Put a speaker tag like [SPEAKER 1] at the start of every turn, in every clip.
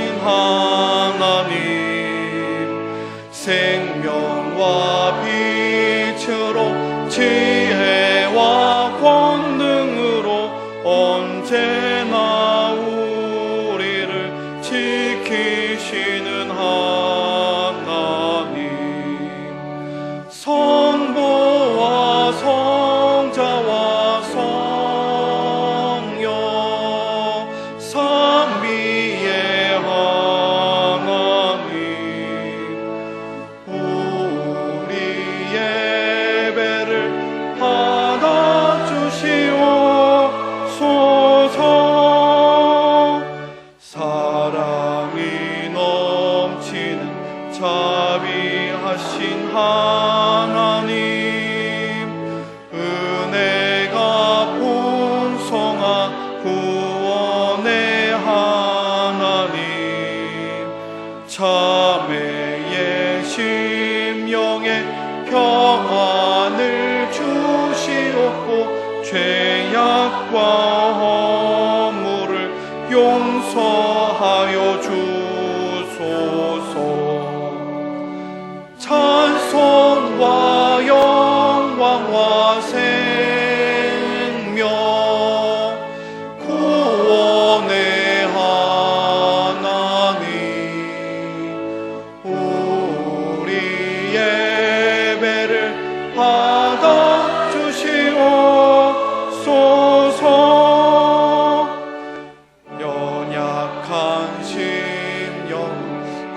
[SPEAKER 1] 하신 하나님, 생명과 빛으로 지혜와 권능으로 언제나 우리를 지키시는 하나님, 성부와 성자와 성령 삼위의 하나님, 우리 예배를 받아주시옵소서. 사랑이 넘치는 자비하신 하나님, 은혜가 풍성한 구원의 하나님, 자매의 심령에 평안을 주시옵고 죄악과 허물을 용서하여 주소서. 찬송과 영광과 생명 구원의 하나님, 우리 예배를 받아주시옵소서. 연약한 심령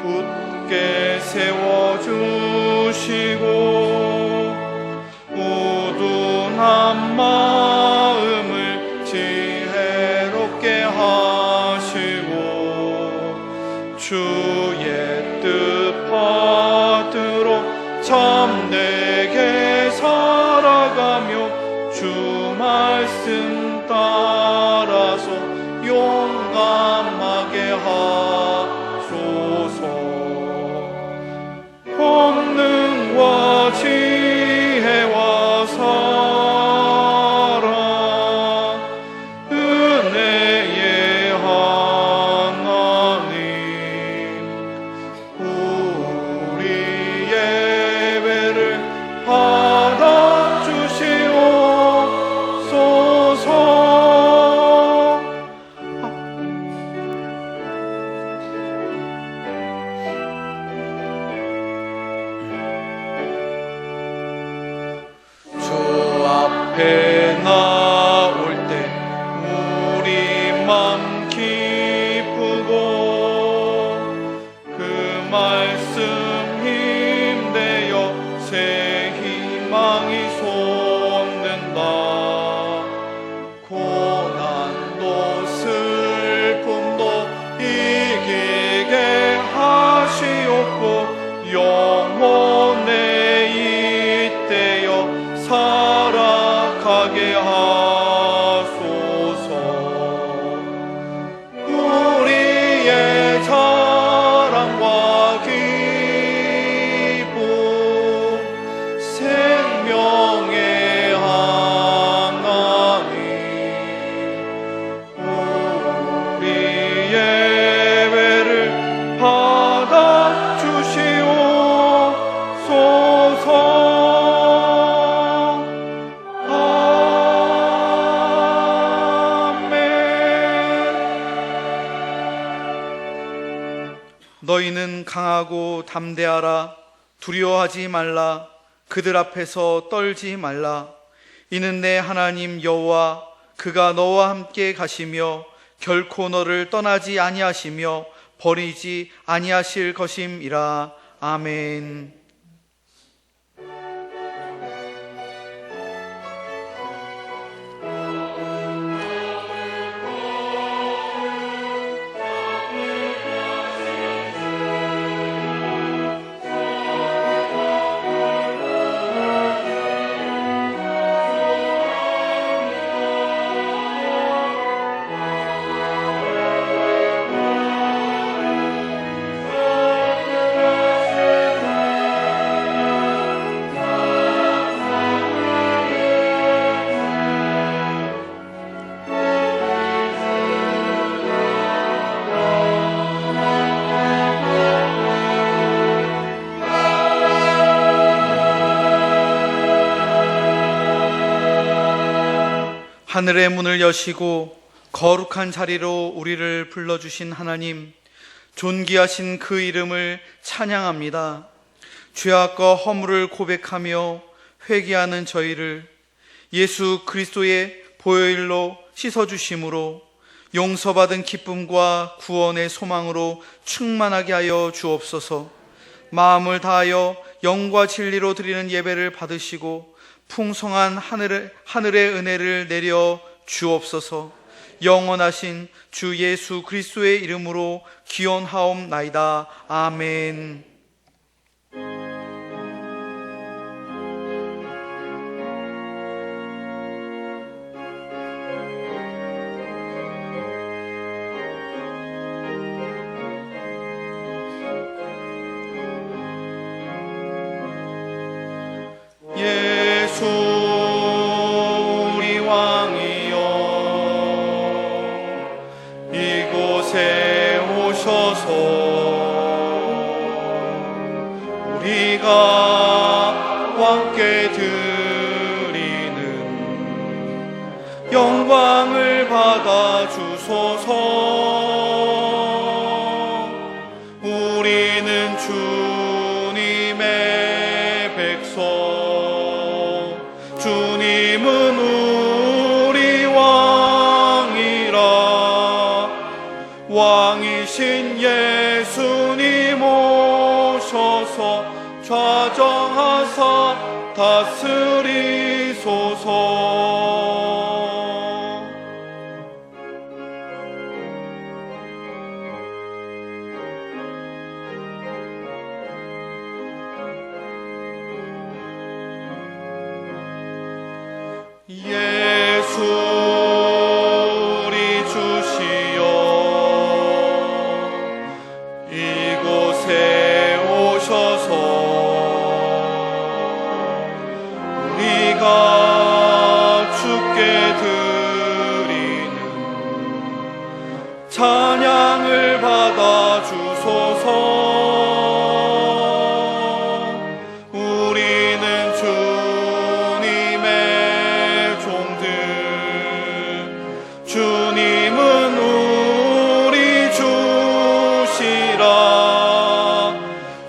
[SPEAKER 1] 굳게 세워주시고 우둔한 마음을 지혜롭게 하시고 주의 뜻 받들어 참되게 살아가며 주 말씀 따라서 용감하게 하소서. 권능과 지혜와 사랑 은혜의 하나님, 우리 예배를 받아주시옵소서. 앞에 나올 때 우리 맘 기쁘고 그 말씀 힘되어 새 희망이 솟는다. 고난도 슬픔도 이기게 하시옵고 영혼에 잇대어 살아가게 하소서. 우리의 자랑과 기쁨 생명의 하나님, 우리 예배를 받아주시옵소서. 너희는 강하고 담대하라. 두려워하지 말라. 그들 앞에서 떨지 말라. 이는 내 하나님 여호와 그가 너와 함께 가시며 결코 너를 떠나지 아니하시며 버리지 아니하실 것임이라. 아멘. 하늘의 문을 여시고 거룩한 자리로 우리를 불러주신 하나님, 존귀하신 그 이름을 찬양합니다. 죄악과 허물을 고백하며 회개하는 저희를 예수 그리스도의 보혈로 씻어주심으로 용서받은 기쁨과 구원의 소망으로 충만하게 하여 주옵소서. 마음을 다하여 영과 진리로 드리는 예배를 받으시고 풍성한 하늘의 은혜를 내려 주옵소서. 영원하신 주 예수 그리스도의 이름으로 기원하옵나이다. 아멘. 예수 우리 왕이여, 이곳에 오셔서 우리가 왕께 드리는 영광을 받아 주소서. 우리는 주님의 백성, 주님은 우리 왕이라. 왕이신 예수님 오셔서 좌정하사 다스리소서. 예수 우리 주시여, 이곳에 오셔서 우리가 주께 드리는 찬양을 받아 주소서. 우리는 주님의 종들, 주님은 우리 주시라.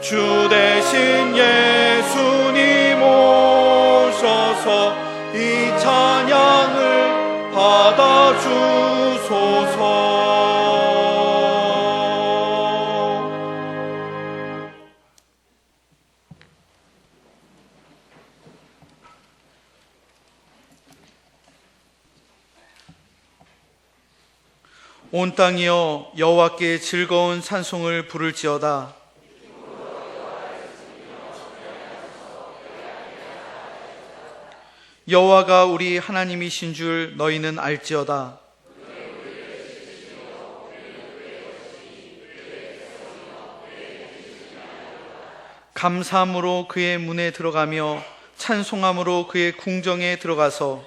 [SPEAKER 1] 주 대신 예수님 오셔서 이 찬양을 받아 주소서. 온 땅이여 여호와께 즐거운 찬송을 부를지어다. 여호와가 우리 하나님이신 줄 너희는 알지어다. 감사함으로 그의 문에 들어가며 찬송함으로 그의 궁정에 들어가서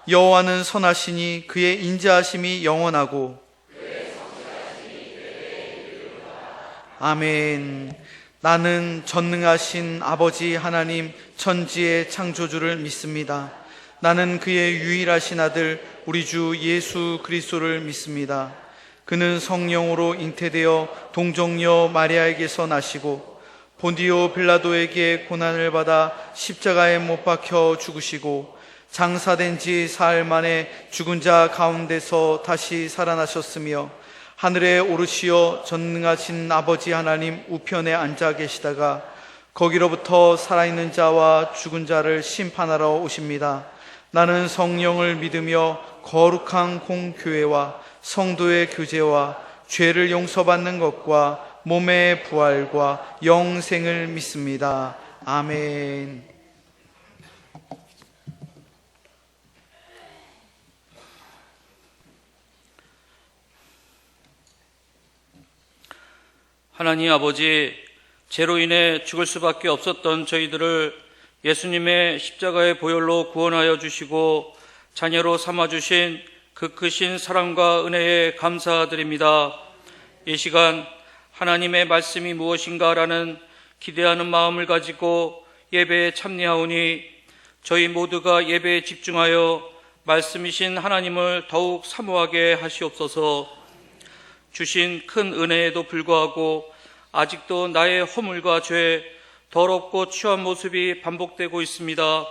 [SPEAKER 1] 여호와는 선하시니 그의 인자하심이 영원하고. 아멘. 나는 전능하신 아버지 하나님 천지의 창조주를 믿습니다. 나는 그의 유일하신 아들 우리 주 예수 그리스도를 믿습니다. 그는 성령으로 잉태되어 동정녀 마리아에게서 나시고 본디오 빌라도에게 고난을 받아 십자가에 못 박혀 죽으시고 장사된 지 사흘 만에 죽은 자 가운데서 다시 살아나셨으며 하늘에 오르시어 전능하신 아버지 하나님 우편에 앉아 계시다가 거기로부터 살아있는 자와 죽은 자를 심판하러 오십니다. 나는 성령을 믿으며 거룩한 공교회와 성도의 교제와 죄를 용서받는 것과 몸의 부활과 영생을 믿습니다. 아멘.
[SPEAKER 2] 하나님 아버지, 죄로 인해 죽을 수밖에 없었던 저희들을 예수님의 십자가의 보혈로 구원하여 주시고 자녀로 삼아주신 그 크신 사랑과 은혜에 감사드립니다. 이 시간 하나님의 말씀이 무엇인가라는 기대하는 마음을 가지고 예배에 참여하오니 저희 모두가 예배에 집중하여 말씀이신 하나님을 더욱 사모하게 하시옵소서. 주신 큰 은혜에도 불구하고 아직도 나의 허물과 죄, 더럽고 취한 모습이 반복되고 있습니다.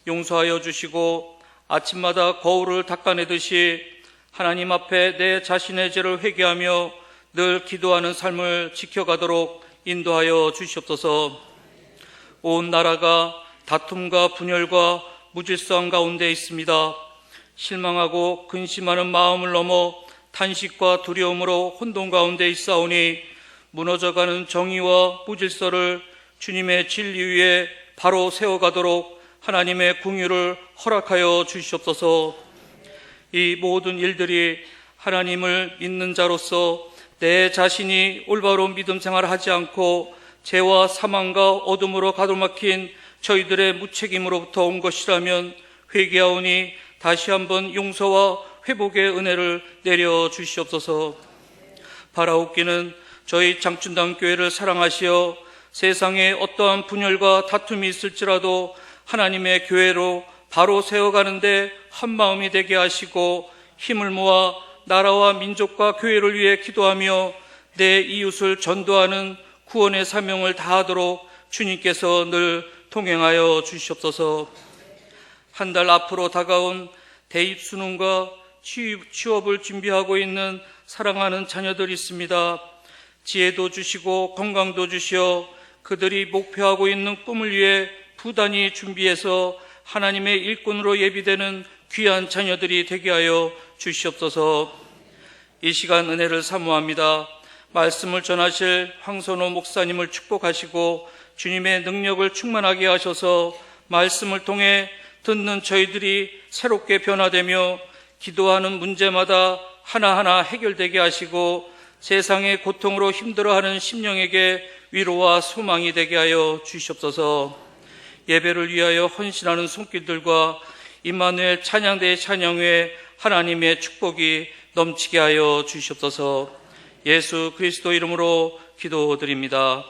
[SPEAKER 2] 용서하여 주시고 아침마다 거울을 닦아내듯이 하나님 앞에 내 자신의 죄를 회개하며 늘 기도하는 삶을 지켜가도록 인도하여 주시옵소서. 온 나라가 다툼과 분열과 무질서한 가운데 있습니다. 실망하고 근심하는 마음을 넘어 탄식과 두려움으로 혼돈 가운데 있사오니 무너져가는 정의와 무질서를 주님의 진리 위에 바로 세워가도록 하나님의 긍휼을 허락하여 주시옵소서. 이 모든 일들이 하나님을 믿는 자로서 내 자신이 올바른 믿음 생활을 하지 않고 죄와 사망과 어둠으로 가로막힌 저희들의 무책임으로부터 온 것이라면 회개하오니 다시 한번 용서와 회복의 은혜를 내려 주시옵소서. 바라옵기는 저희 장춘당교회를 사랑하시어 세상에 어떠한 분열과 다툼이 있을지라도 하나님의 교회로 바로 세워가는데 한마음이 되게 하시고 힘을 모아 나라와 민족과 교회를 위해 기도하며 내 이웃을 전도하는 구원의 사명을 다하도록 주님께서 늘 동행하여 주시옵소서. 한 달 앞으로 다가온 대입 수능과 취업을 준비하고 있는 사랑하는 자녀들이 있습니다. 지혜도 주시고 건강도 주시어 그들이 목표하고 있는 꿈을 위해 부단히 준비해서 하나님의 일꾼으로 예비되는 귀한 자녀들이 되게 하여 주시옵소서. 이 시간 은혜를 사모합니다. 말씀을 전하실 황선호 목사님을 축복하시고 주님의 능력을 충만하게 하셔서 말씀을 통해 듣는 저희들이 새롭게 변화되며 기도하는 문제마다 하나하나 해결되게 하시고 세상의 고통으로 힘들어하는 심령에게 위로와 소망이 되게 하여 주시옵소서. 예배를 위하여 헌신하는 손길들과 임마누엘 찬양대의 찬양 후에 하나님의 축복이 넘치게 하여 주시옵소서. 예수 그리스도 이름으로 기도드립니다.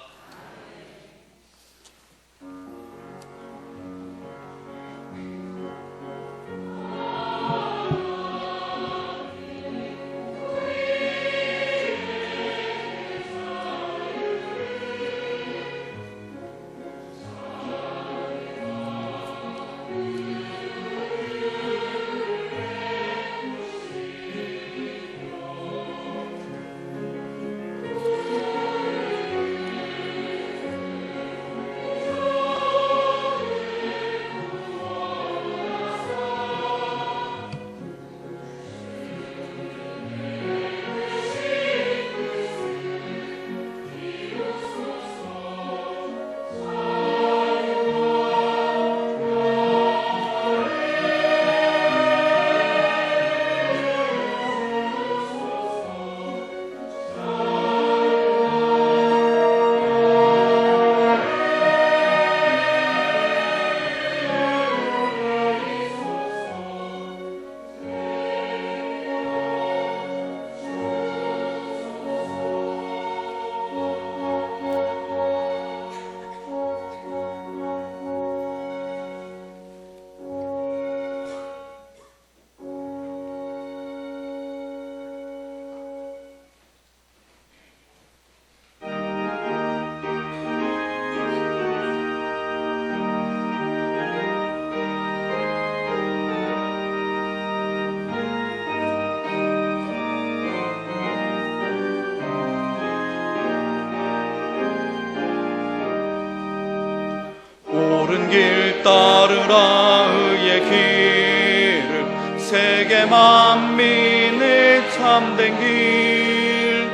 [SPEAKER 1] 옳은 길 따르라 의의 길을 세계 만민의 참된 길,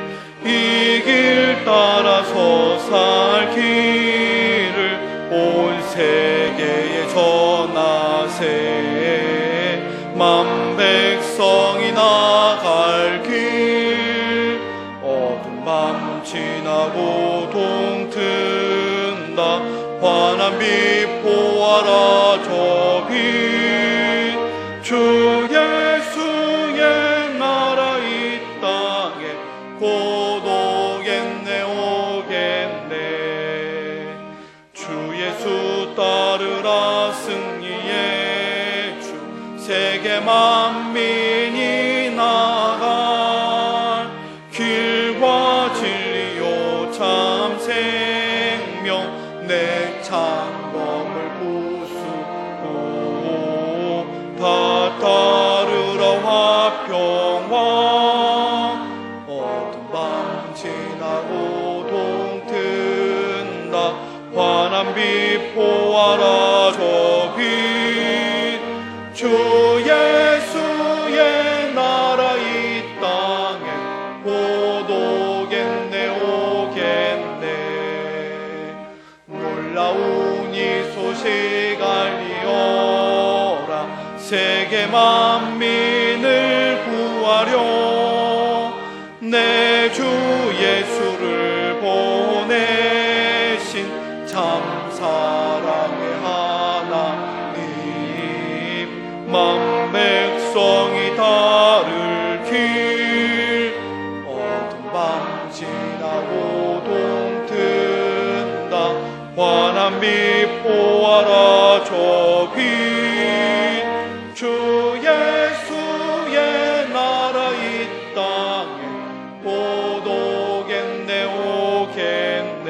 [SPEAKER 1] 이 길 따라서 살 길을 온 세계에 전하세. 만 백성이 나갈 길, 어두운 밤 지나고 동튼다. 환한 빛 보아라 저 빛, 주 예수의 나라 이 땅에 곧 오겠네 오겠네. 주 예수 따르라 승리의
[SPEAKER 3] 만민이 나갈 길과 진리요 참 생명 내 창검을 부수고 다 따르라 화평왕 어두운 밤 지나고 동튼다 환한 빛 보아라 저 빛 주 예수의 나라 이 땅에 고독겠네 오겠네 놀라운 이 소식 알리어라 세계 만민을 구하려 내 주 예수를 보내신 참 사랑의 하나님 만 백성이 다를 길 어두운 밤 지나고 동튼다 환한 빛 보아라 저 빛 주 예수의 나라 이 땅에 고독겠네 오겠네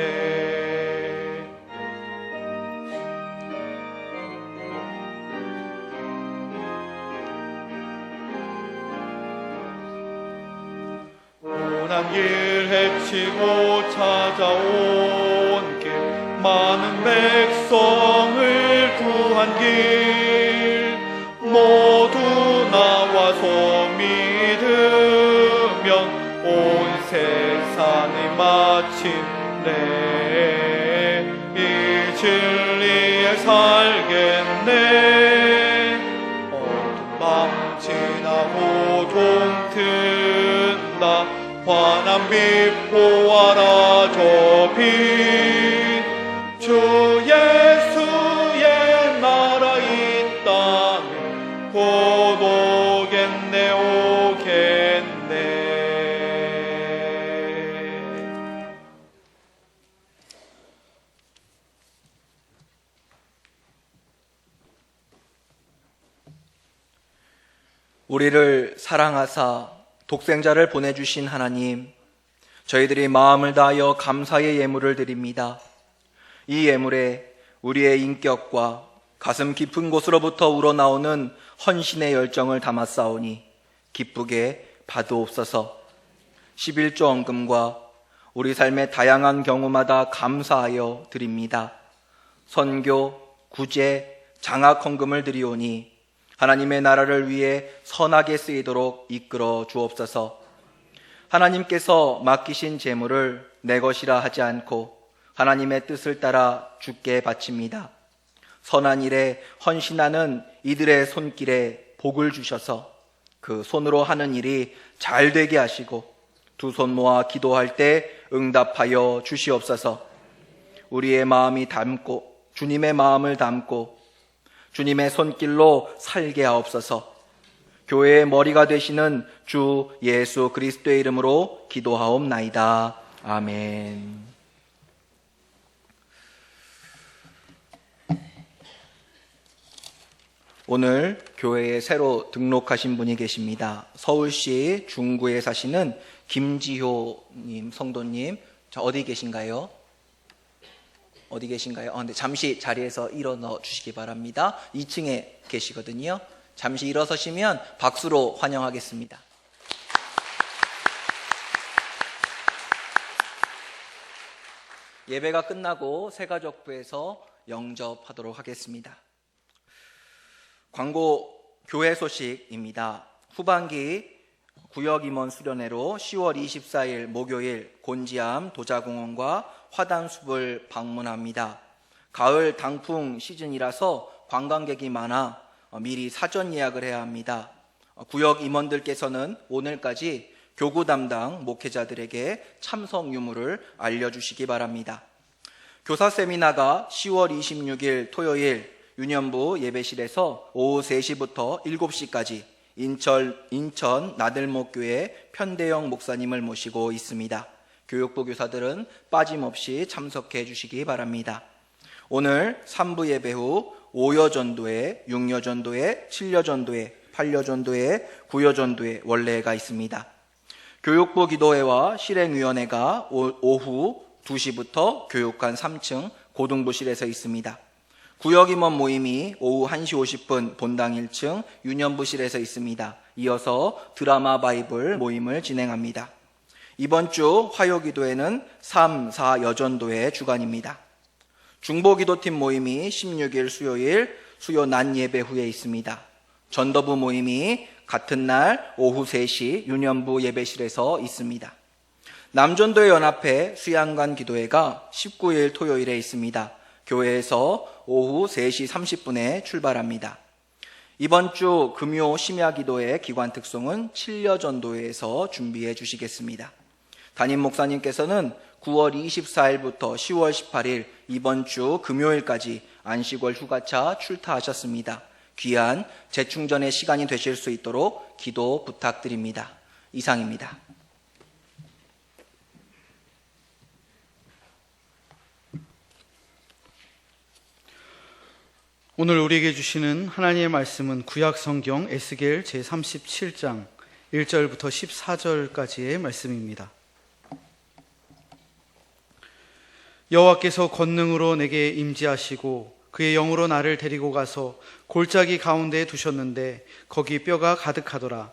[SPEAKER 3] 고난 길 헤치고 찾아온 길 많은 백성을 구한 길 모두 나와서 믿으면 온 세상이 마침내 이 진리에 살겠네 어두운 밤 지나고 동튼다 환한 빛 보아라 저 빛 주 예수의 나라 이 땅에 고독겠네 오겠네
[SPEAKER 4] 우리를 사랑하사 독생자를 보내주신 하나님, 저희들이 마음을 다하여 감사의 예물을 드립니다. 이 예물에 우리의 인격과 가슴 깊은 곳으로부터 우러나오는 헌신의 열정을 담았사오니 기쁘게 받으옵소서. 11조 헌금과 우리 삶의 다양한 경우마다 감사하여 드립니다. 선교, 구제, 장학 헌금을 드리오니 하나님의 나라를 위해 선하게 쓰이도록 이끌어 주옵소서. 하나님께서 맡기신 재물을 내 것이라 하지 않고 하나님의 뜻을 따라 주께 바칩니다. 선한 일에 헌신하는 이들의 손길에 복을 주셔서 그 손으로 하는 일이 잘 되게 하시고 두 손 모아 기도할 때 응답하여 주시옵소서. 우리의 마음이 담고 주님의 마음을 담고 주님의 손길로 살게 하옵소서. 교회의 머리가 되시는 주 예수 그리스도의 이름으로 기도하옵나이다. 아멘. 오늘 교회에 새로 등록하신 분이 계십니다. 서울시 중구에 사시는 김지효님 성도님. 어디 계신가요? 어디 계신가요? 네, 잠시 자리에서 일어나 주시기 바랍니다. 2층에 계시거든요. 잠시 일어서시면 박수로 환영하겠습니다. 예배가 끝나고 새가족부에서 영접하도록 하겠습니다. 광고 교회 소식입니다. 후반기 구역임원 수련회로 10월 24일 목요일 곤지암 도자공원과 화단숲을 방문합니다. 가을 당풍 시즌이라서 관광객이 많아 미리 사전 예약을 해야 합니다. 구역 임원들께서는 오늘까지 교구 담당 목회자들에게 참석 유무를 알려주시기 바랍니다. 교사 세미나가 10월 26일 토요일 유년부 예배실에서 오후 3시부터 7시까지 인천 나들목교회 편대영 목사님을 모시고 있습니다. 교육부 교사들은 빠짐없이 참석해 주시기 바랍니다. 오늘 3부 예배 후 5여 전도회, 6여 전도회, 7여 전도회, 8여전도회, 9여전도회 원례가 있습니다. 교육부 기도회와 실행위원회가 오후 2시부터 교육관 3층 고등부실에서 있습니다. 구역임원 모임이 오후 1시 50분 본당 1층 유년부실에서 있습니다. 이어서 드라마 바이블 모임을 진행합니다. 이번 주 화요기도회는 3, 4 여전도회 주간입니다. 중보기도팀 모임이 16일 수요일 수요 낮 예배 후에 있습니다. 전도부 모임이 같은 날 오후 3시 유년부 예배실에서 있습니다. 남전도회 연합회 수양관 기도회가 19일 토요일에 있습니다. 교회에서 오후 3시 30분에 출발합니다. 이번 주 금요 심야 기도회 기관 특송은 7여전도회에서 준비해 주시겠습니다. 담임 목사님께서는 9월 24일부터 10월 18일 이번 주 금요일까지 안식월 휴가차 출타하셨습니다. 귀한 재충전의 시간이 되실 수 있도록 기도 부탁드립니다. 이상입니다.
[SPEAKER 1] 오늘 우리에게 주시는 하나님의 말씀은 구약 성경 에스겔 제37장 1절부터 14절까지의 말씀입니다. 여호와께서 권능으로 내게 임재하시고 그의 영으로 나를 데리고 가서 골짜기 가운데에 두셨는데 거기 뼈가 가득하더라.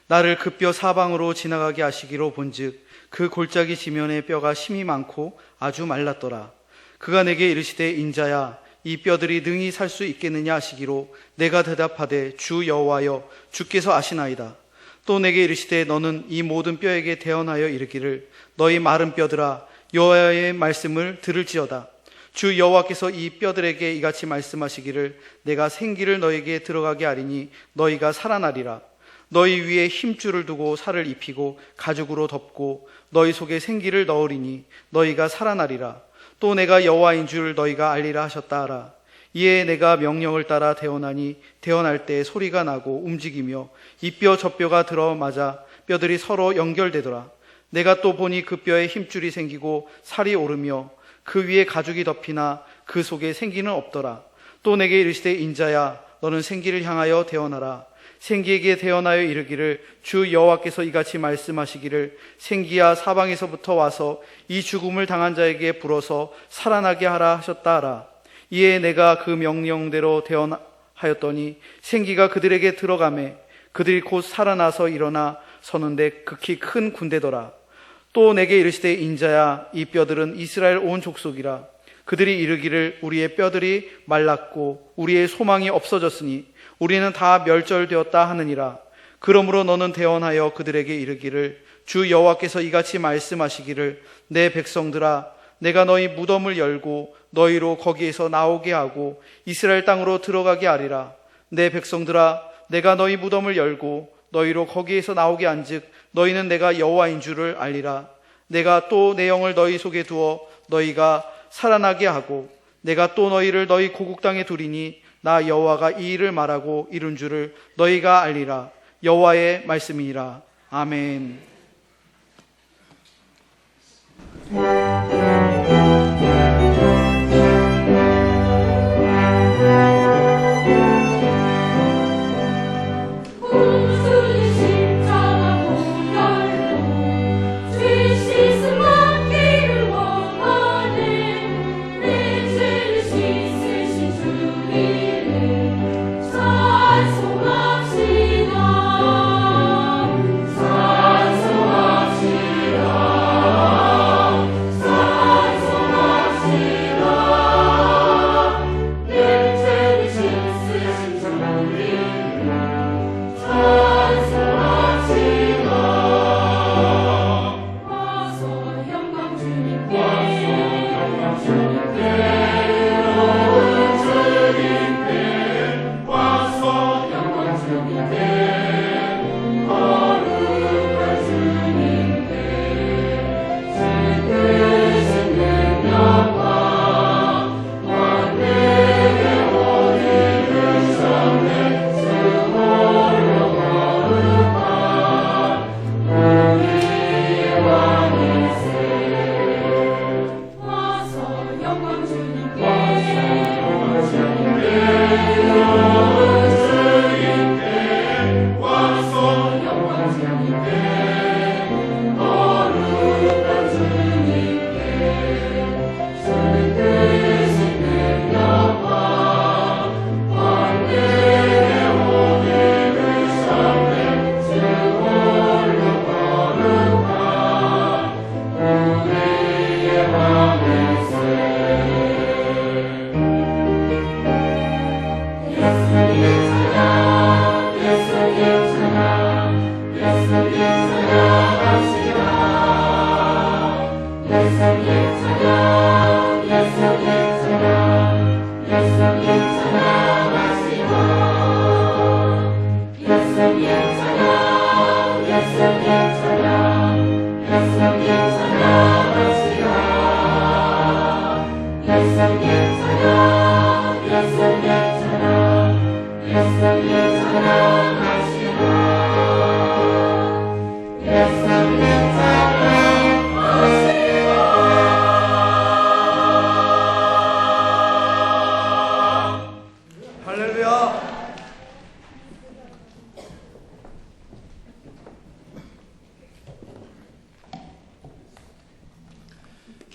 [SPEAKER 1] 나를 그 뼈 사방으로 지나가게 하시기로 본즉 그 골짜기 지면에 뼈가 심이 많고 아주 말랐더라. 그가 내게 이르시되 인자야 이 뼈들이 능히 살 수 있겠느냐 하시기로 내가 대답하되 주 여호와여 주께서 아시나이다. 또 내게 이르시되 너는 이 모든 뼈에게 대언하여 이르기를 너희 마른 뼈들아 여호와의 말씀을 들을지어다. 주 여호와께서 이 뼈들에게 이같이 말씀하시기를 내가 생기를 너에게 들어가게 하리니 너희가 살아나리라. 너희 위에 힘줄을 두고 살을 입히고 가죽으로 덮고 너희 속에 생기를 넣으리니 너희가 살아나리라. 또 내가 여호와인 줄 너희가 알리라 하셨다 하라. 이에 내가 명령을 따라 대언하니 대언할 때 소리가 나고 움직이며 이 뼈 저 뼈가 들어맞아 뼈들이 서로 연결되더라. 내가 또 보니 그 뼈에 힘줄이 생기고 살이 오르며 그 위에 가죽이 덮이나 그 속에 생기는 없더라. 또 내게 이르시되 인자야 너는 생기를 향하여 대언하라. 생기에게 대언하여 이르기를 주 여호와께서 이같이 말씀하시기를 생기야 사방에서부터 와서 이 죽음을 당한 자에게 불어서 살아나게 하라 하셨다 하라. 이에 내가 그 명령대로 대언하였더니 생기가 그들에게 들어가매 그들이 곧 살아나서 일어나 서는데 극히 큰 군대더라. 또 내게 이르시되 인자야 이 뼈들은 이스라엘 온 족속이라. 그들이 이르기를 우리의 뼈들이 말랐고 우리의 소망이 없어졌으니 우리는 다 멸절되었다 하느니라. 그러므로 너는 대언하여 그들에게 이르기를 주 여호와께서 이같이 말씀하시기를 내 백성들아 내가 너희 무덤을 열고 너희로 거기에서 나오게 하고 이스라엘 땅으로 들어가게 하리라. 내 백성들아 내가 너희 무덤을 열고 너희로 거기에서 나오게 한즉 너희는 내가 여호와인 줄을 알리라. 내가 또 내 영을 너희 속에 두어 너희가 살아나게 하고 내가 또 너희를 너희 고국 땅에 두리니 나 여호와가 이 일을 말하고 이룬 줄을 너희가 알리라. 여호와의 말씀이니라. 아멘.
[SPEAKER 5] 찬송합시다.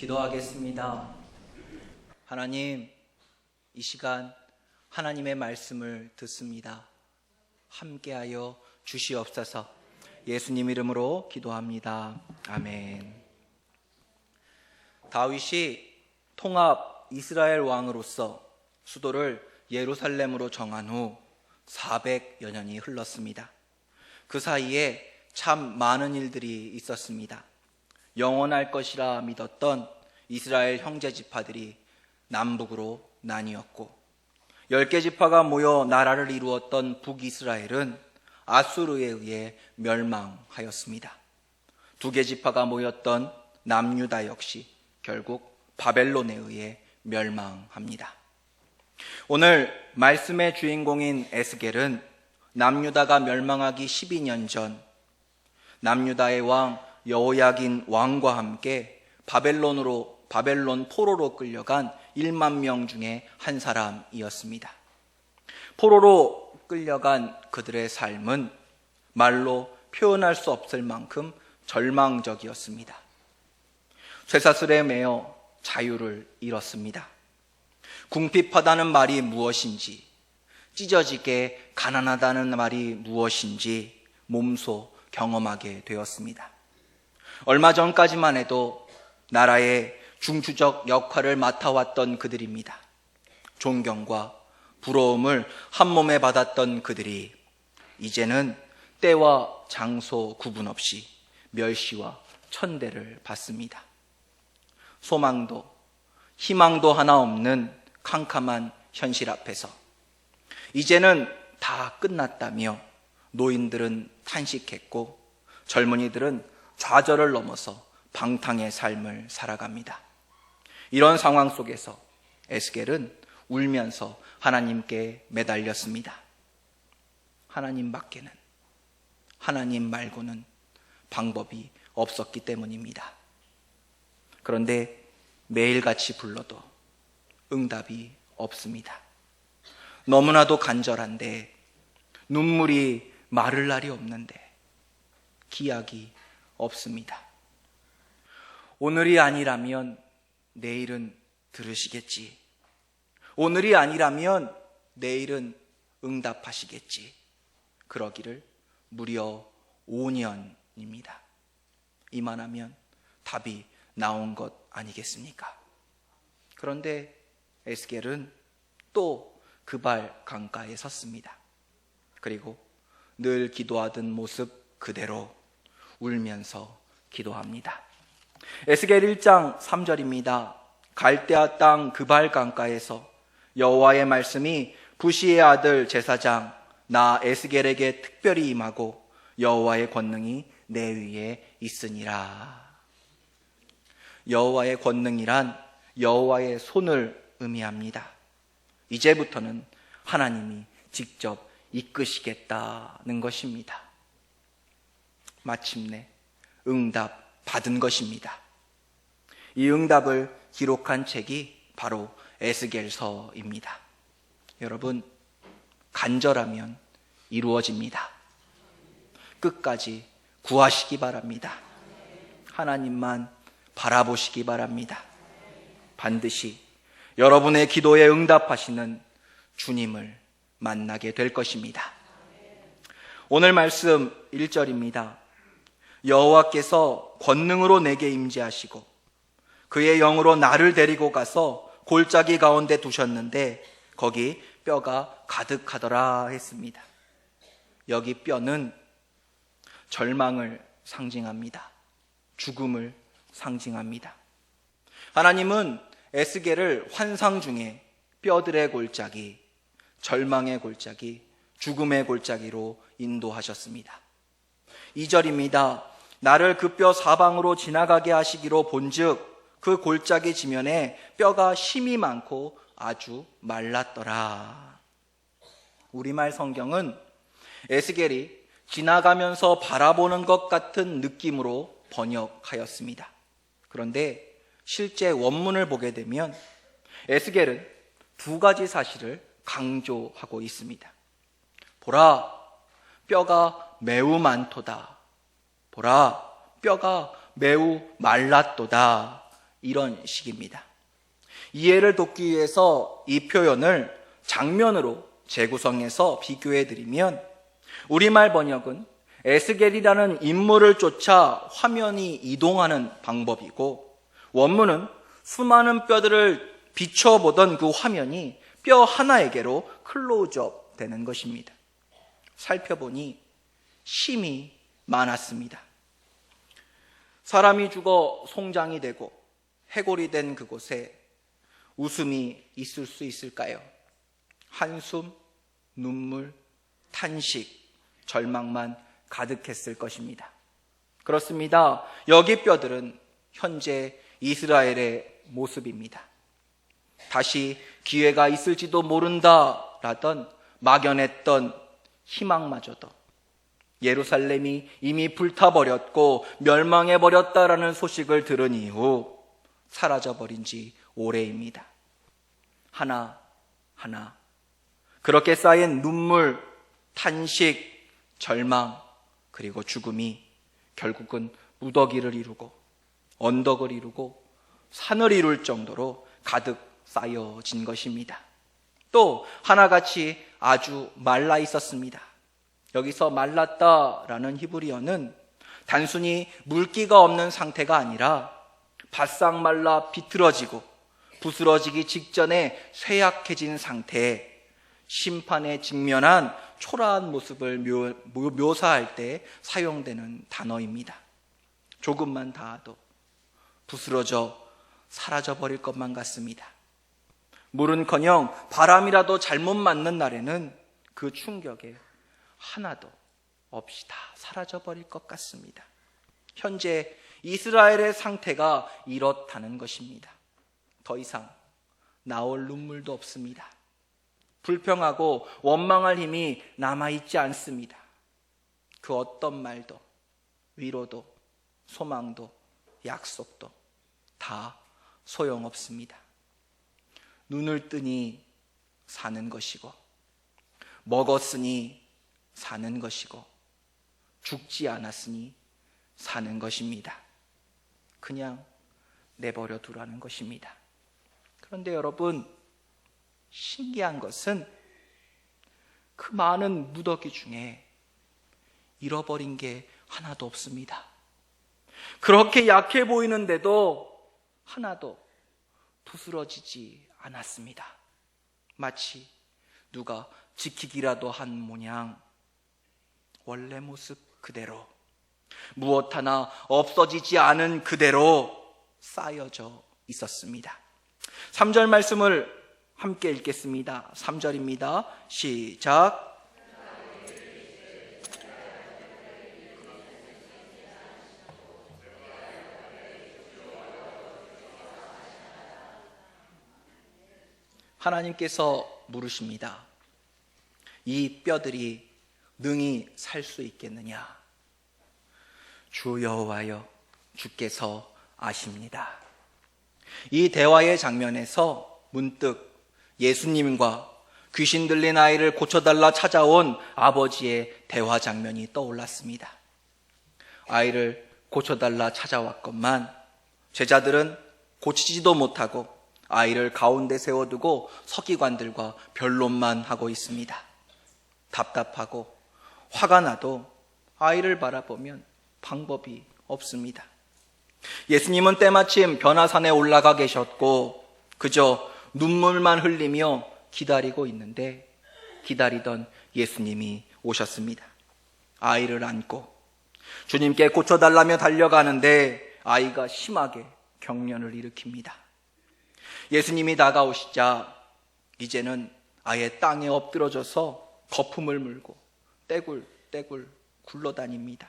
[SPEAKER 4] 기도하겠습니다. 하나님, 이 시간 하나님의 말씀을 듣습니다. 함께하여 주시옵소서. 예수님 이름으로 기도합니다. 아멘. 다윗이 통합 이스라엘 왕으로서 수도를 예루살렘으로 정한 후 400여 년이 흘렀습니다. 그 사이에 참 많은 일들이 있었습니다. 영원할 것이라 믿었던 이스라엘 형제 지파들이 남북으로 나뉘었고, 10개 지파가 모여 나라를 이루었던 북이스라엘은 아수르에 의해 멸망하였습니다. 2개 지파가 모였던 남유다 역시 결국 바벨론에 의해 멸망합니다. 오늘 말씀의 주인공인 에스겔은 남유다가 멸망하기 12년 전 남유다의 왕 여호야긴 왕과 함께 바벨론 포로로 끌려간 1만 명 중에 한 사람이었습니다. 포로로 끌려간 그들의 삶은 말로 표현할 수 없을 만큼 절망적이었습니다. 쇠사슬에 매여 자유를 잃었습니다. 궁핍하다는 말이 무엇인지, 찢어지게 가난하다는 말이 무엇인지 몸소 경험하게 되었습니다. 얼마 전까지만 해도 나라의 중추적 역할을 맡아왔던 그들입니다. 존경과 부러움을 한 몸에 받았던 그들이 이제는 때와 장소 구분 없이 멸시와 천대를 받습니다. 소망도 희망도 하나 없는 캄캄한 현실 앞에서 이제는 다 끝났다며 노인들은 탄식했고 젊은이들은 좌절을 넘어서 방탕의 삶을 살아갑니다. 이런 상황 속에서 에스겔은 울면서 하나님께 매달렸습니다. 하나님 밖에는, 하나님 말고는 방법이 없었기 때문입니다. 그런데 매일같이 불러도 응답이 없습니다. 너무나도 간절한데 눈물이 마를 날이 없는데 기약이 없습니다. 오늘이 아니라면 내일은 들으시겠지. 오늘이 아니라면 내일은 응답하시겠지. 그러기를 무려 5년입니다. 이만하면 답이 나온 것 아니겠습니까? 그런데 에스겔은 또 그발 강가에 섰습니다. 그리고 늘 기도하던 모습 그대로 울면서 기도합니다. 에스겔 1장 3절입니다. 갈대아 땅 그발 강가에서 여호와의 말씀이 부시의 아들 제사장 나 에스겔에게 특별히 임하고 여호와의 권능이 내 위에 있으니라. 여호와의 권능이란 여호와의 손을 의미합니다. 이제부터는 하나님이 직접 이끄시겠다는 것입니다. 마침내 응답 받은 것입니다. 이 응답을 기록한 책이 바로 에스겔서입니다. 여러분, 간절하면 이루어집니다. 끝까지 구하시기 바랍니다. 하나님만 바라보시기 바랍니다. 반드시 여러분의 기도에 응답하시는 주님을 만나게 될 것입니다. 오늘 말씀 1절입니다. 여호와께서 권능으로 내게 임재하시고 그의 영으로 나를 데리고 가서 골짜기 가운데 두셨는데 거기 뼈가 가득하더라 했습니다. 여기 뼈는 절망을 상징합니다. 죽음을 상징합니다. 하나님은 에스겔을 환상 중에 뼈들의 골짜기, 절망의 골짜기, 죽음의 골짜기로 인도하셨습니다. 2절입니다. 나를 그 뼈 사방으로 지나가게 하시기로 본즉 그 골짜기 지면에 뼈가 심이 많고 아주 말랐더라. 우리말 성경은 에스겔이 지나가면서 바라보는 것 같은 느낌으로 번역하였습니다. 그런데 실제 원문을 보게 되면 에스겔은 2가지 사실을 강조하고 있습니다. 보라, 뼈가 매우 많도다. 보라, 뼈가 매우 말랐도다. 이런 식입니다. 이해를 돕기 위해서 이 표현을 장면으로 재구성해서 비교해 드리면 우리말 번역은 에스겔이라는 인물을 쫓아 화면이 이동하는 방법이고, 원문은 수많은 뼈들을 비춰보던 그 화면이 뼈 하나에게로 클로즈업 되는 것입니다. 살펴보니 심이 많았습니다. 사람이 죽어 송장이 되고 해골이 된 그곳에 웃음이 있을 수 있을까요? 한숨, 눈물, 탄식, 절망만 가득했을 것입니다. 그렇습니다. 여기 뼈들은 현재 이스라엘의 모습입니다. 다시 기회가 있을지도 모른다라던 막연했던 희망마저도 예루살렘이 이미 불타버렸고 멸망해버렸다라는 소식을 들은 이후 사라져버린 지 오래입니다. 하나하나 그렇게 쌓인 눈물, 탄식, 절망, 그리고 죽음이 결국은 무더기를 이루고 언덕을 이루고 산을 이룰 정도로 가득 쌓여진 것입니다. 또 하나같이 아주 말라 있었습니다. 여기서 말랐다라는 히브리어는 단순히 물기가 없는 상태가 아니라 바싹 말라 비틀어지고 부스러지기 직전에 쇠약해진 상태에 심판에 직면한 초라한 모습을 묘사할 때 사용되는 단어입니다. 조금만 닿아도 부스러져 사라져버릴 것만 같습니다. 물은커녕 바람이라도 잘못 맞는 날에는 그 충격에 하나도 없이 다 사라져버릴 것 같습니다. 현재 이스라엘의 상태가 이렇다는 것입니다. 더 이상 나올 눈물도 없습니다. 불평하고 원망할 힘이 남아있지 않습니다. 그 어떤 말도, 위로도, 소망도, 약속도 다 소용없습니다. 눈을 뜨니 사는 것이고, 먹었으니 사는 것이고, 죽지 않았으니 사는 것입니다. 그냥 내버려 두라는 것입니다. 그런데 여러분, 신기한 것은 그 많은 무더기 중에 잃어버린 게 하나도 없습니다. 그렇게 약해 보이는데도 하나도 부스러지지 않았습니다. 마치 누가 지키기라도 한 모양 원래 모습 그대로, 무엇 하나 없어지지 않은 그대로 쌓여져 있었습니다. 3절 말씀을 함께 읽겠습니다. 3절입니다. 시작. 하나님께서 물으십니다. 이 뼈들이 능히 살 수 있겠느냐? 주 여호와여, 주께서 아십니다. 이 대화의 장면에서 문득 예수님과 귀신 들린 아이를 고쳐달라 찾아온 아버지의 대화 장면이 떠올랐습니다. 아이를 고쳐달라 찾아왔건만 제자들은 고치지도 못하고 아이를 가운데 세워두고 서기관들과 변론만 하고 있습니다. 답답하고 화가 나도 아이를 바라보면 방법이 없습니다. 예수님은 때마침 변화산에 올라가 계셨고 그저 눈물만 흘리며 기다리고 있는데 기다리던 예수님이 오셨습니다. 아이를 안고 주님께 고쳐달라며 달려가는데 아이가 심하게 경련을 일으킵니다. 예수님이 다가오시자 이제는 아예 땅에 엎드러져서 거품을 물고 떼굴떼굴 굴러다닙니다.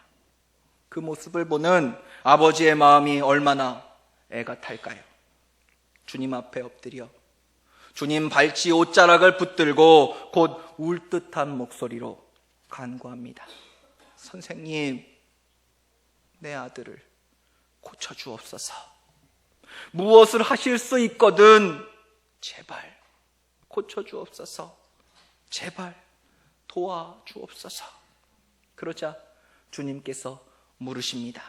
[SPEAKER 4] 그 모습을 보는 아버지의 마음이 얼마나 애가 탈까요? 주님 앞에 엎드려 주님 발치 옷자락을 붙들고 곧 울 듯한 목소리로 간구합니다. 선생님, 내 아들을 고쳐주옵소서. 무엇을 하실 수 있거든 제발 고쳐주옵소서. 제발 도와주옵소서. 그러자 주님께서 물으십니다.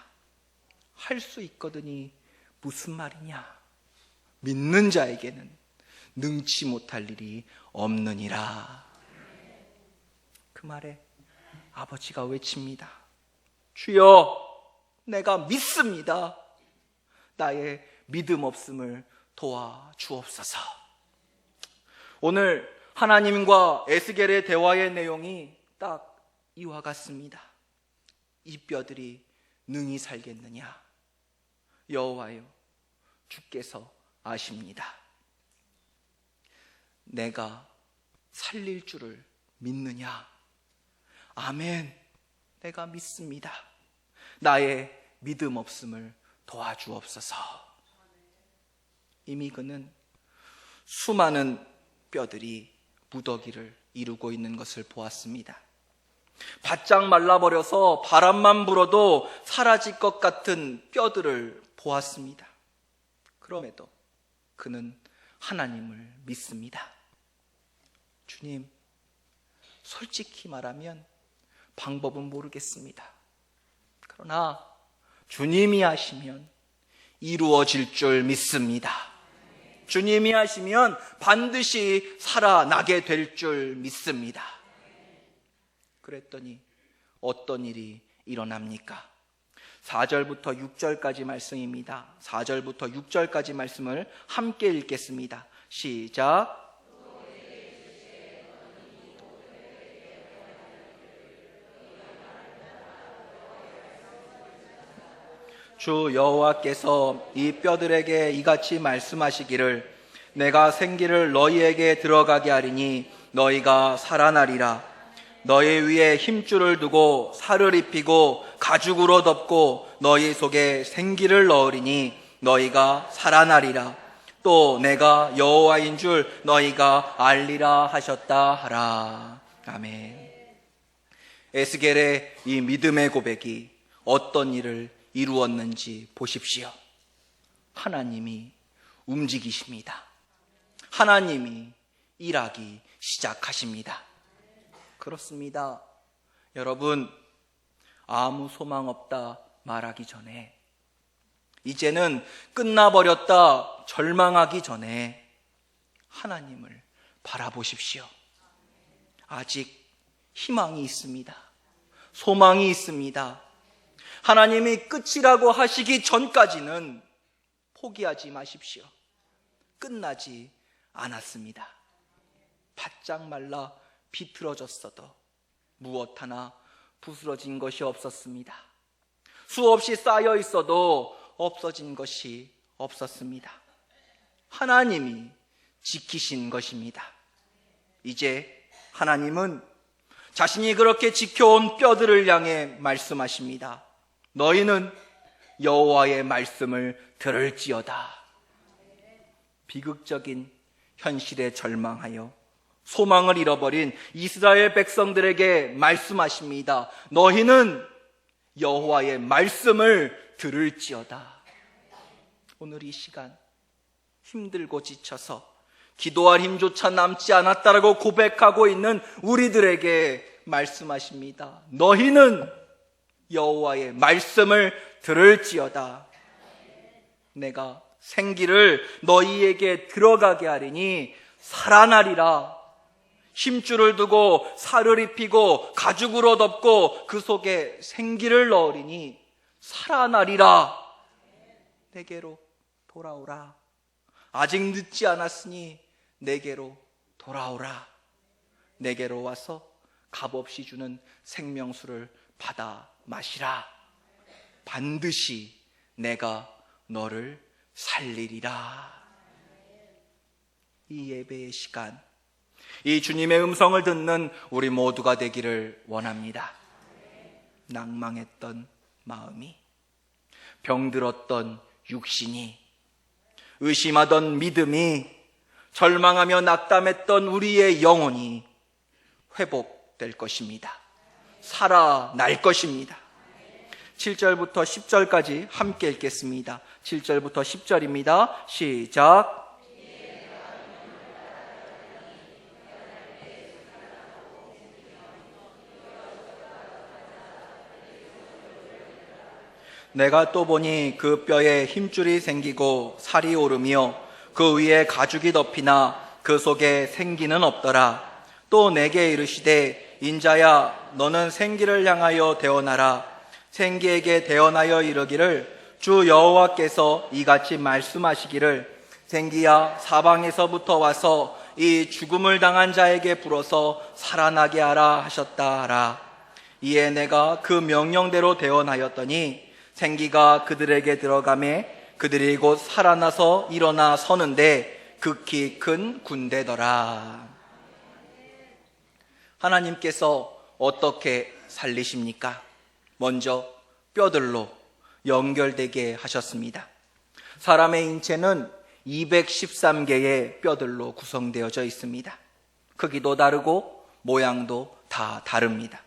[SPEAKER 4] 할 수 있거든이 무슨 말이냐? 믿는 자에게는 능치 못할 일이 없느니라. 그 말에 아버지가 외칩니다. 주여, 내가 믿습니다. 나의 믿음 없음을 도와주옵소서. 오늘 하나님과 에스겔의 대화의 내용이 딱 이와 같습니다. 이 뼈들이 능히 살겠느냐? 여호와여, 주께서 아십니다. 내가 살릴 줄을 믿느냐? 아멘, 내가 믿습니다. 나의 믿음 없음을 도와주옵소서. 이미 그는 수많은 뼈들이 무더기를 이루고 있는 것을 보았습니다. 바짝 말라버려서 바람만 불어도 사라질 것 같은 뼈들을 보았습니다. 그럼에도 그는 하나님을 믿습니다. 주님, 솔직히 말하면 방법은 모르겠습니다. 그러나 주님이 하시면 이루어질 줄 믿습니다. 주님이 하시면 반드시 살아나게 될 줄 믿습니다. 그랬더니 어떤 일이 일어납니까? 4절부터 6절까지 말씀입니다. 4절부터 6절까지 말씀을 함께 읽겠습니다. 시작. 주 여호와께서 이 뼈들에게 이같이 말씀하시기를 내가 생기를 너희에게 들어가게 하리니 너희가 살아나리라. 너희 위에 힘줄을 두고 살을 입히고 가죽으로 덮고 너희 속에 생기를 넣으리니 너희가 살아나리라. 또 내가 여호와인 줄 너희가 알리라 하셨다 하라. 아멘. 에스겔의 이 믿음의 고백이 어떤 일을 이루었는지 보십시오. 하나님이 움직이십니다. 하나님이 일하기 시작하십니다. 그렇습니다. 여러분, 아무 소망 없다 말하기 전에, 이제는 끝나버렸다 절망하기 전에 하나님을 바라보십시오. 아직 희망이 있습니다. 소망이 있습니다. 하나님이 끝이라고 하시기 전까지는 포기하지 마십시오. 끝나지 않았습니다. 바짝 말라 비틀어졌어도 무엇 하나 부스러진 것이 없었습니다. 수없이 쌓여 있어도 없어진 것이 없었습니다. 하나님이 지키신 것입니다. 이제 하나님은 자신이 그렇게 지켜온 뼈들을 향해 말씀하십니다. 너희는 여호와의 말씀을 들을지어다. 비극적인 현실에 절망하여 소망을 잃어버린 이스라엘 백성들에게 말씀하십니다. 너희는 여호와의 말씀을 들을지어다. 오늘 이 시간 힘들고 지쳐서 기도할 힘조차 남지 않았다라고 고백하고 있는 우리들에게 말씀하십니다. 너희는 여호와의 말씀을 들을지어다. 내가 생기를 너희에게 들어가게 하리니 살아나리라. 힘줄을 두고 살을 입히고 가죽으로 덮고 그 속에 생기를 넣으리니 살아나리라. 내게로 돌아오라. 아직 늦지 않았으니 내게로 돌아오라. 내게로 와서 값없이 주는 생명수를 받아 마시라. 반드시 내가 너를 살리리라. 이 예배의 시간, 이 주님의 음성을 듣는 우리 모두가 되기를 원합니다. 낭망했던 마음이, 병들었던 육신이, 의심하던 믿음이, 절망하며 낙담했던 우리의 영혼이 회복될 것입니다. 살아날 것입니다. 7절부터 10절까지 함께 읽겠습니다. 7절부터 10절입니다. 시작. 내가 또 보니 그 뼈에 힘줄이 생기고 살이 오르며 그 위에 가죽이 덮이나 그 속에 생기는 없더라. 또 내게 이르시되 인자야 너는 생기를 향하여 대언하라. 생기에게 대언하여 이르기를 주 여호와께서 이같이 말씀하시기를 생기야 사방에서부터 와서 이 죽음을 당한 자에게 불어서 살아나게 하라 하셨다 하라. 이에 내가 그 명령대로 대언하였더니 생기가 그들에게 들어가매 그들이 곧 살아나서 일어나 서는데 극히 큰 군대더라. 하나님께서 어떻게 살리십니까? 먼저 뼈들로 연결되게 하셨습니다. 사람의 인체는 213개의 뼈들로 구성되어져 있습니다. 크기도 다르고 모양도 다 다릅니다.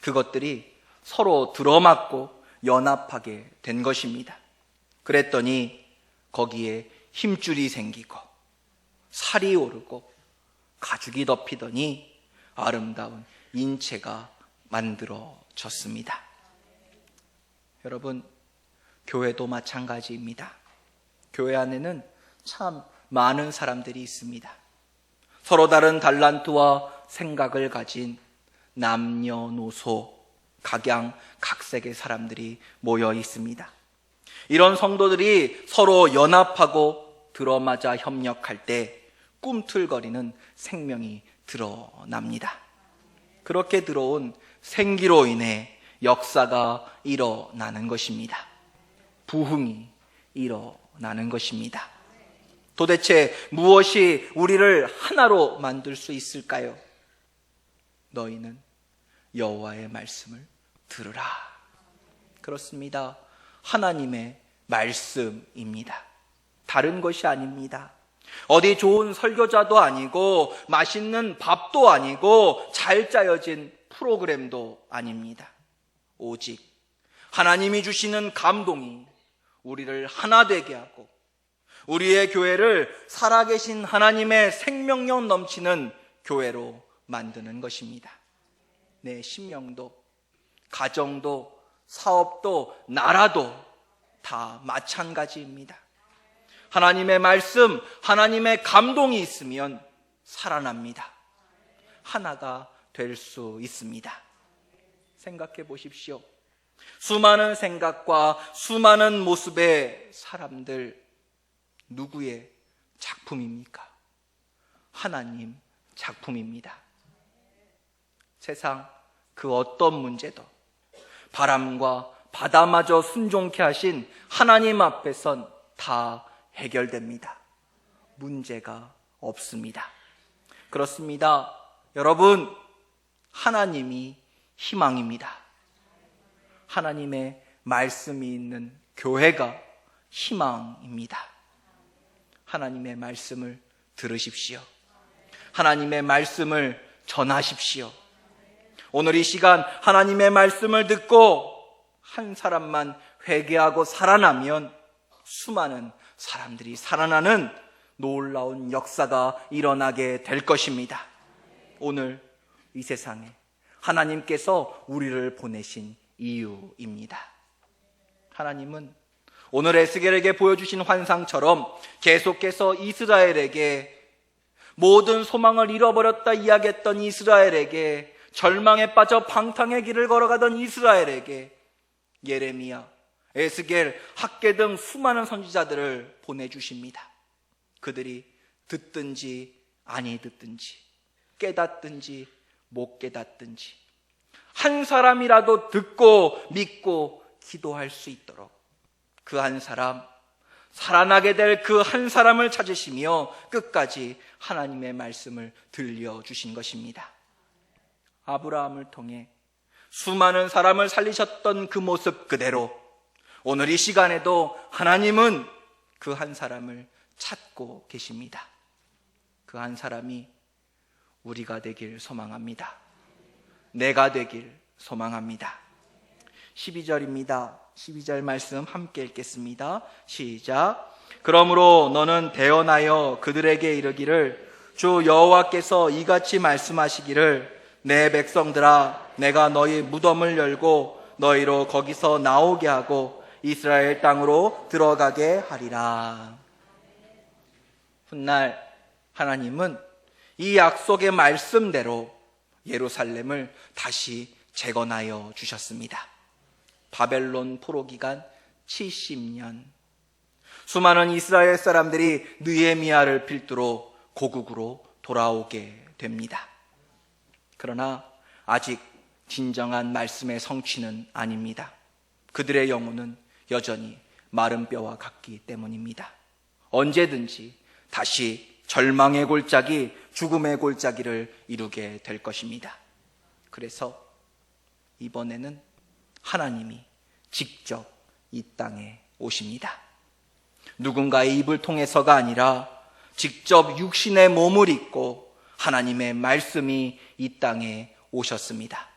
[SPEAKER 4] 그것들이 서로 들어맞고 연합하게 된 것입니다. 그랬더니 거기에 힘줄이 생기고 살이 오르고 가죽이 덮이더니 아름다운 인체가 만들어졌습니다. 여러분, 교회도 마찬가지입니다. 교회 안에는 참 많은 사람들이 있습니다. 서로 다른 달란트와 생각을 가진 남녀노소, 각양각색의 사람들이 모여 있습니다. 이런 성도들이 서로 연합하고 들어맞아 협력할 때 꿈틀거리는 생명이 드러납니다. 그렇게 들어온 생기로 인해 역사가 일어나는 것입니다. 부흥이 일어나는 것입니다. 도대체 무엇이 우리를 하나로 만들 수 있을까요? 너희는 여호와의 말씀을 들으라. 그렇습니다. 하나님의 말씀입니다. 다른 것이 아닙니다. 어디 좋은 설교자도 아니고 맛있는 밥도 아니고 잘 짜여진 프로그램도 아닙니다. 오직 하나님이 주시는 감동이 우리를 하나 되게 하고 우리의 교회를 살아계신 하나님의 생명력 넘치는 교회로 만드는 것입니다. 내 심령도, 가정도, 사업도, 나라도 다 마찬가지입니다. 하나님의 말씀, 하나님의 감동이 있으면 살아납니다. 하나가 될 수 있습니다. 생각해 보십시오. 수많은 생각과 수많은 모습의 사람들, 누구의 작품입니까? 하나님 작품입니다. 세상 그 어떤 문제도 바람과 바다마저 순종케 하신 하나님 앞에선 다 해결됩니다. 문제가 없습니다. 그렇습니다. 여러분, 하나님이 희망입니다. 하나님의 말씀이 있는 교회가 희망입니다. 하나님의 말씀을 들으십시오. 하나님의 말씀을 전하십시오. 오늘 이 시간 하나님의 말씀을 듣고 한 사람만 회개하고 살아나면 수많은 사람들이 살아나는 놀라운 역사가 일어나게 될 것입니다. 오늘 이 세상에 하나님께서 우리를 보내신 이유입니다. 하나님은 오늘 에스겔에게 보여주신 환상처럼 계속해서 이스라엘에게 모든 소망을 잃어버렸다 이야기했던 이스라엘에게 절망에 빠져 방탕의 길을 걸어가던 이스라엘에게 예레미야, 에스겔, 학개 등 수많은 선지자들을 보내주십니다. 그들이 듣든지 아니 듣든지 깨닫든지 못 깨닫든지 한 사람이라도 듣고 믿고 기도할 수 있도록 그 한 사람, 살아나게 될 그 한 사람을 찾으시며 끝까지 하나님의 말씀을 들려주신 것입니다. 아브라함을 통해 수많은 사람을 살리셨던 그 모습 그대로 오늘 이 시간에도 하나님은 그 한 사람을 찾고 계십니다. 그 한 사람이 우리가 되길 소망합니다. 내가 되길 소망합니다. 12절입니다. 12절 말씀 함께 읽겠습니다. 시작. 그러므로 너는 대언하여 그들에게 이르기를 주 여호와께서 이같이 말씀하시기를 내 백성들아 내가 너희 무덤을 열고 너희로 거기서 나오게 하고 이스라엘 땅으로 들어가게 하리라. 훗날 하나님은 이 약속의 말씀대로 예루살렘을 다시 재건하여 주셨습니다. 바벨론 포로 기간 70년, 수많은 이스라엘 사람들이 느헤미야를 필두로 고국으로 돌아오게 됩니다. 그러나 아직 진정한 말씀의 성취는 아닙니다. 그들의 영혼은 여전히 마른 뼈와 같기 때문입니다. 언제든지 다시 절망의 골짜기, 죽음의 골짜기를 이루게 될 것입니다. 그래서 이번에는 하나님이 직접 이 땅에 오십니다. 누군가의 입을 통해서가 아니라 직접 육신의 몸을 입고 하나님의 말씀이 이 땅에 오셨습니다.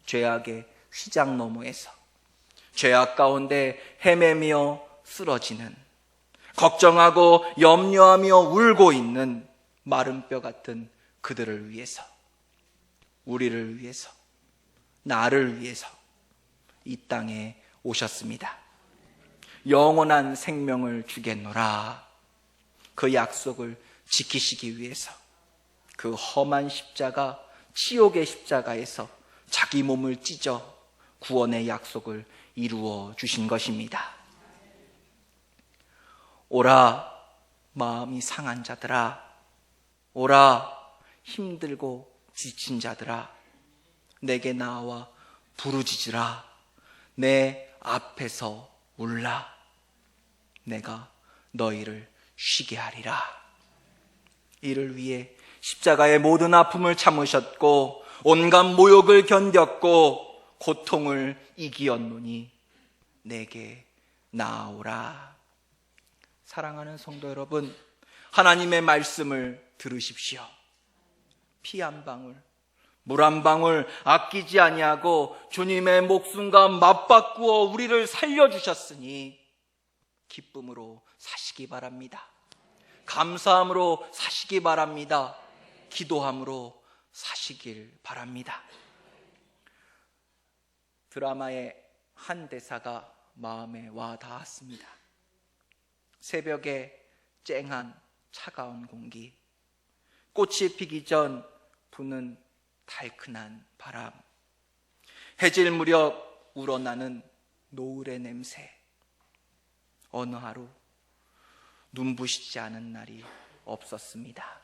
[SPEAKER 4] 죄악의 휘장 너머에서 죄악 가운데 헤매며 쓰러지는, 걱정하고 염려하며 울고 있는 마른 뼈 같은 그들을 위해서, 우리를 위해서, 나를 위해서 이 땅에 오셨습니다. 영원한 생명을 주겠노라. 그 약속을 지키시기 위해서 그 험한 십자가, 치욕의 십자가에서 자기 몸을 찢어 구원의 약속을 이루어 주신 것입니다. 오라 마음이 상한 자들아, 오라 힘들고 지친 자들아, 내게 나와 부르짖으라. 내 앞에서 울라. 내가 너희를 쉬게 하리라. 이를 위해 십자가의 모든 아픔을 참으셨고 온갖 모욕을 견뎠고 고통을 이기었노니 내게 나아오라. 사랑하는 성도 여러분, 하나님의 말씀을 들으십시오. 피 한 방울, 물 한 방울 아끼지 아니하고 주님의 목숨과 맞바꾸어 우리를 살려주셨으니 기쁨으로 사시기 바랍니다. 감사함으로 사시기 바랍니다. 기도함으로 사시길 바랍니다. 드라마의 한 대사가 마음에 와 닿았습니다. 새벽에 쨍한 차가운 공기, 꽃이 피기 전 부는 달큰한 바람, 해질 무렵 우러나는 노을의 냄새. 어느 하루 눈부시지 않은 날이 없었습니다.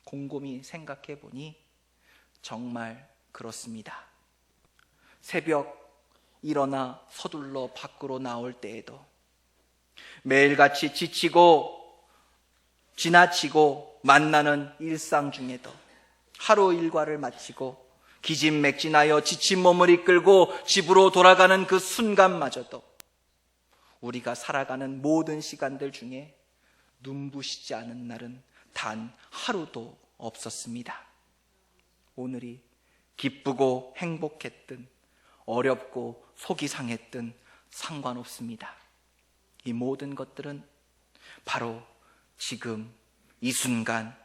[SPEAKER 4] 곰곰이 생각해 보니 정말 그렇습니다. 새벽 일어나 서둘러 밖으로 나올 때에도, 매일같이 지치고 지나치고 만나는 일상 중에도, 하루 일과를 마치고 기진맥진하여 지친 몸을 이끌고 집으로 돌아가는 그 순간마저도 우리가 살아가는 모든 시간들 중에 눈부시지 않은 날은 단 하루도 없었습니다. 오늘이 기쁘고 행복했든 어렵고 속이 상했든 상관없습니다. 이 모든 것들은 바로 지금 이 순간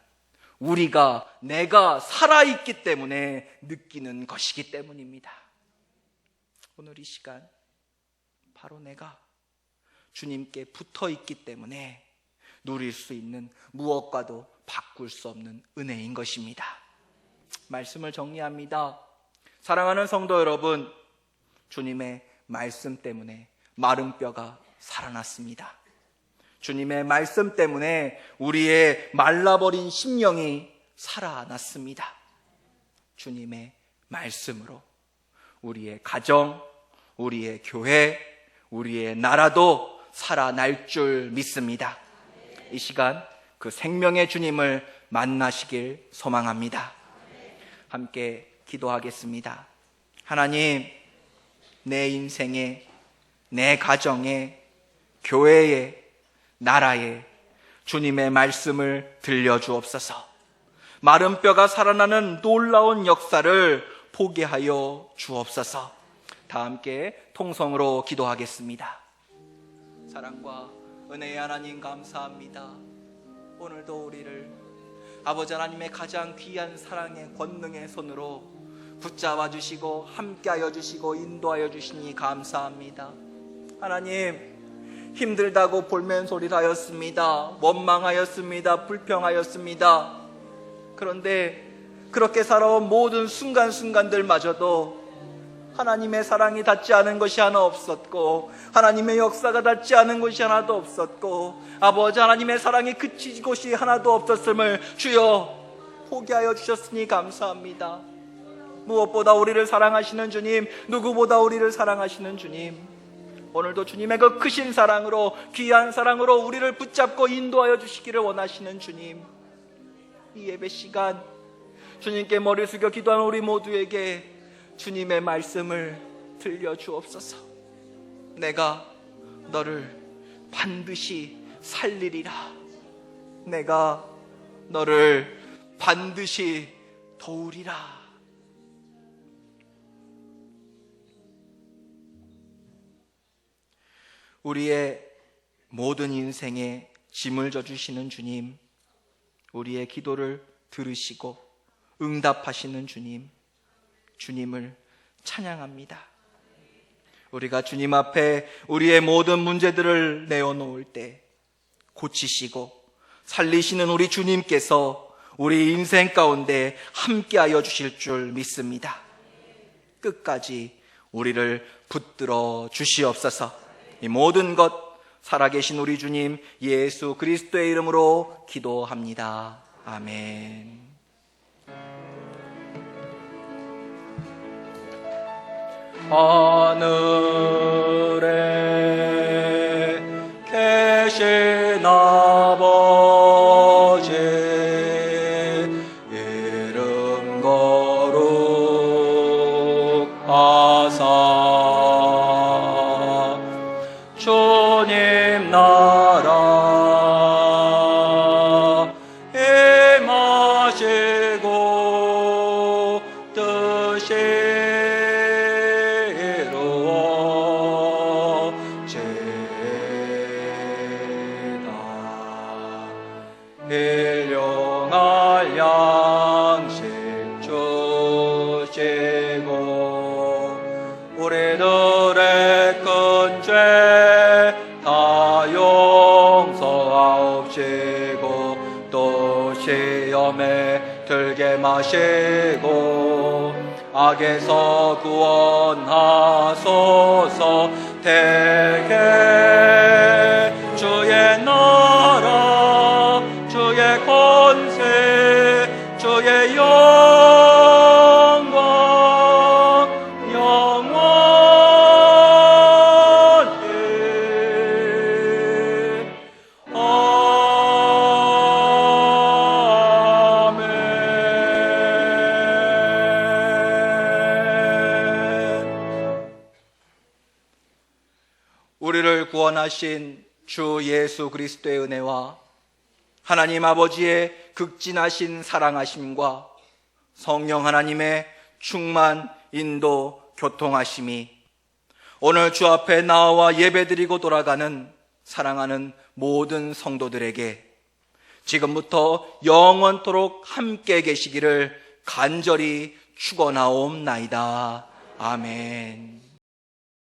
[SPEAKER 4] 내가 살아있기 때문에 느끼는 것이기 때문입니다. 오늘 이 시간 바로 내가 주님께 붙어있기 때문에 누릴 수 있는 무엇과도 바꿀 수 없는 은혜인 것입니다. 말씀을 정리합니다. 사랑하는 성도 여러분, 주님의 말씀 때문에 마른 뼈가 살아났습니다. 주님의 말씀 때문에 우리의 말라버린 심령이 살아났습니다. 주님의 말씀으로 우리의 가정, 우리의 교회, 우리의 나라도 살아날 줄 믿습니다. 이 시간 그 생명의 주님을 만나시길 소망합니다. 함께 기도하겠습니다. 하나님, 내 인생에, 내 가정에, 교회에, 나라에 주님의 말씀을 들려주옵소서. 마른 뼈가 살아나는 놀라운 역사를 보게 하여 주옵소서. 다 함께 통성으로 기도하겠습니다. 사랑과 은혜의 하나님 감사합니다. 오늘도 우리를 아버지 하나님의 가장 귀한 사랑의 권능의 손으로 붙잡아 주시고 함께하여 주시고 인도하여 주시니 감사합니다. 하나님, 힘들다고 볼멘 소리를 하였습니다. 원망하였습니다. 불평하였습니다. 그런데 그렇게 살아온 모든 순간순간들마저도 하나님의 사랑이 닿지 않은 것이 하나 없었고, 하나님의 역사가 닿지 않은 것이 하나도 없었고, 아버지 하나님의 사랑이 그친 곳이 하나도 없었음을 주여 포기하여 주셨으니 감사합니다. 무엇보다 우리를 사랑하시는 주님, 누구보다 우리를 사랑하시는 주님, 오늘도 주님의 그 크신 사랑으로, 귀한 사랑으로 우리를 붙잡고 인도하여 주시기를 원하시는 주님, 이 예배 시간 주님께 머리 숙여 기도하는 우리 모두에게 주님의 말씀을 들려주옵소서. 내가 너를 반드시 살리리라. 내가 너를 반드시 도우리라. 우리의 모든 인생에 짐을 져주시는 주님, 우리의 기도를 들으시고 응답하시는 주님, 주님을 찬양합니다. 우리가 주님 앞에 우리의 모든 문제들을 내어놓을 때 고치시고 살리시는 우리 주님께서 우리 인생 가운데 함께하여 주실 줄 믿습니다. 끝까지 우리를 붙들어 주시옵소서. 이 모든 것 살아계신 우리 주님 예수 그리스도의 이름으로 기도합니다. 아멘. 하늘에 계신 아버지 이름 거룩하사 주님 나라 임하시고 뜻이 일용할 양식 주시고 우리들의 큰 죄 다 용서하옵시고 또 시험에 들게 마시고 악에서 구원하소서. 대개 주의 나라 주의 권세 주의 영광 영원히 아멘. 우리를 구원하신 주 예수 그리스도의 은혜와 하나님 아버지의 극진하신 사랑하심과 성령 하나님의 충만, 인도, 교통하심이 오늘 주 앞에 나와 예배드리고 돌아가는 사랑하는 모든 성도들에게 지금부터 영원토록 함께 계시기를 간절히 축원하옵나이다. 아멘.